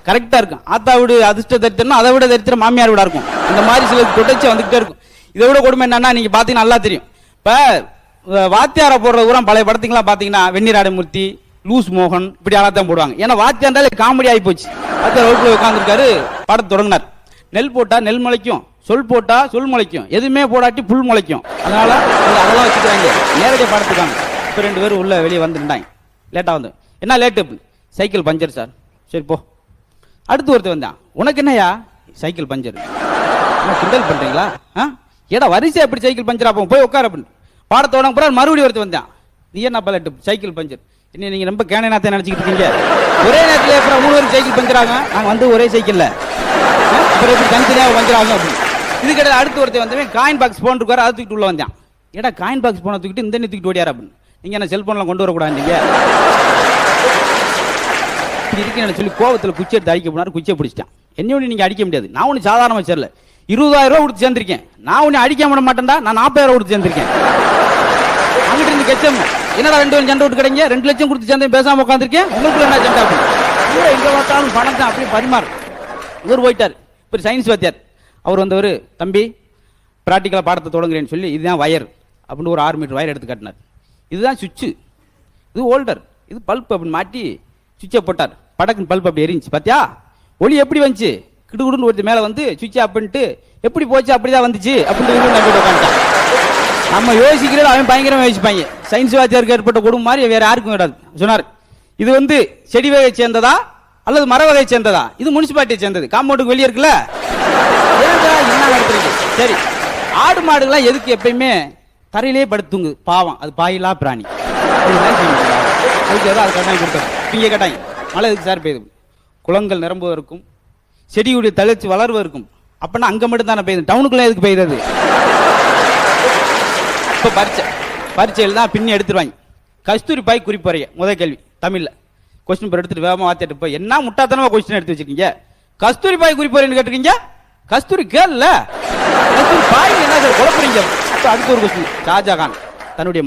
கரெக்டா இருக்கும். ஆத்தா வீடு அதிர்ஷ்ட தரித்திரம், அதை விட தரித்திரம் மாமியார் வீடா இருக்கும். அந்த மாதிரி சில தொடர்ச்சி வந்துகிட்டே இருக்கும். இதை விட கொடுமை என்னன்னா, நீங்க பாத்தீங்கன்னா நல்லா தெரியும். இப்ப வாத்தியார போடுற ஊரம் பழைய படத்துக்குலாம் பாத்தீங்கன்னா வெண்ணிராடமூர்த்தி, லூஸ் மோகன் இப்படி ஆளாத்தான் போடுவாங்க. ஏன்னா வாத்தியாண்டாலே காமெடி ஆகி போச்சு. வாத்தியார் வகுப்புல உட்காந்துருக்காரு, பாடத்தை தொடங்கினார். நெல் போட்டா நெல் முளைக்கும், சொல் போட்டா சொல் முளைக்கும், எதுவுமே போடாட்டி புல் முளைக்கும். அதனால அதெல்லாம் வச்சுக்கிறாங்க. நேரடியாக பாடத்துக்காங்க. இப்போ 2 பேரும் உள்ள வெளியே வந்துட்டாங்க. லேட்டா வந்து, என்ன லேட்டு? Cycle puncture sir. சரி போ. அடுத்து ஒருத்தர் வந்தான், உனக்கு என்னையா? Cycle puncture. கிண்டல் பண்றீங்களா? ஏடா வரிசை எப்படி சைக்கிள் பஞ்சர் ஆகும், போய் உட்கார அப்படின்னு. பாடத்தோட பிறகு மறுபடியும் ஒருத்தர் வந்தான், நீ என்ன லேட்டு? Cycle puncture. என்ன நீங்க ரொம்ப கேனநாத்தை நினைச்சுக்கிட்டு இருக்கீங்க? ஒரே நேரத்தில் அப்புறம் 3 பேரும் சைக்கிள் பஞ்சர் ஆகும். நாங்க வந்து ஒரே சைக்கிள்ல அப்புறம் எப்படி தனித்தனியாக பஞ்சர் ஆகும் அப்படின்னு. இது கிடையாது. அடுத்து ஒருத்தர் வந்தவன் காயின் பாக்ஸ் போன் இருக்காரு, அதை தூக்கிட்டு உள்ள வந்தான். ஏடா காயின் பாக்ஸ் போன தூக்கிட்டு இந்த தூக்கிட்டு ஓடியாரு அப்படின்னு. நீங்க என்ன செல்போன்லாம் கொண்டு வரக்கூடாது நீங்க இருக்கேன்னு சொல்லி கோவத்தில் குச்சி எடுத்து அடிக்க போனாரு. குச்சியை பிடிச்சிட்டான். என்னையோட நீங்க அடிக்க முடியாது. நான் ஒன்னும் சாதாரணமாக சேரல, 20,000 ரூபா கொடுத்து சேர்ந்திருக்கேன். நான் உன்னை அடிக்க விட மாட்டேன்டா, நான் 40,000 ரூபா கொடுத்து சேர்ந்திருக்கேன். அங்கிட்டு இருந்து கெச்சம், என்னடா 2 பேரும் சண்டை விட்டு கிடைங்க, 2 லட்சம் கொடுத்து சேர்ந்து பேசாம உட்காந்துருக்கேன், உங்களுக்கு என்ன சண்டை அப்படின்னு. எங்க பார்த்தாலும் பணம் தான் அப்படியே பரிமாறு. இவர் போயிட்டார். இப்போ சயின்ஸ் வாத்தியார் அவர் வந்தவர், தம்பி பிராக்டிக்கலாக பாடத்தை தொடங்குறேன்னு சொல்லி, இதுதான் வயர் அப்படின்னு ஒரு 6 மீட்டர் வயர் எடுத்து காட்டினார். இதுதான் சுவிட்சு, இது ஹோல்டர், இது பல்ப் அப்படின்னு மாட்டி சுவிட்சை போட்டார். படக்குன்னு பல்ப் அப்படி எரிஞ்சிச்சு. பார்த்தியா ஒளி எப்படி வந்துச்சு? கிடுகுடுன்னு ஒருத்தர் மேலே வந்து சுவிட்சை அப்படின்ட்டு எப்படி போச்சு, அப்படிதான் வந்துச்சு அப்படின்னு உட்காந்துட்டான். நம்ம யோசிக்கிறது அவன் பயங்கரமா யோசிப்பாங்க. சயின்ஸ் வாத்தியாருக்கு ஏற்பட்ட குடும்பம் மாதிரி வேற யாருக்கும் கிடையாது. சொன்னார், இது வந்து செடி வகையை சேர்ந்ததா அல்லது மர வகையை சேர்ந்ததா? இது முனிசிபாலிட்டியை சேர்ந்தது, காம்பவுண்டுக்கு வெளியே இருக்குல்ல. என்ன நடத்துறீங்க? சரி, ஆடு மாடுகள்லாம் எதுக்கு எப்பயுமே தரையிலே படுத்துங்க? பாவம், அது பாயிலா பிராணி. அதுக்கு ஏதோ அது கட்டாயம் கொடுத்தாங்க. இங்கே கேட்டாங்க, மழை எதுக்கு சார் பெய்யுது? குளங்கள் நிரம்புவதற்கும் செடியுடைய தளர்ச்சி வளர்வதற்கும். அப்படின்னா அங்க மட்டும் தானே பெய்யுது, டவுனுக்குள்ள எதுக்கு பெய்யுறது? இப்போ பரீட்சையில் தான் பின்னி எடுத்துருவாங்க. கஸ்தூரி பாய் குறிப்பறைய முதல் கேள்வி தமிழ்ல கொஸ்டின் பேப்பர் எடுத்துட்டு வேகமா வாத்திட்டு போய், என்ன முட்டாத்தனமா கொஸ்டின் எடுத்து வச்சிருக்கீங்க? கஸ்தூரி பாய் குறிப்பறைன்னு கேட்டுருக்கீங்க. கஸ்தூரி கேள்ல, கஸ்தூரி பாய் என்ன சார் குழப்பறீங்க? அடுத்த ஒரு கொஸ்டின், ஷாஜகான் தன்னுடைய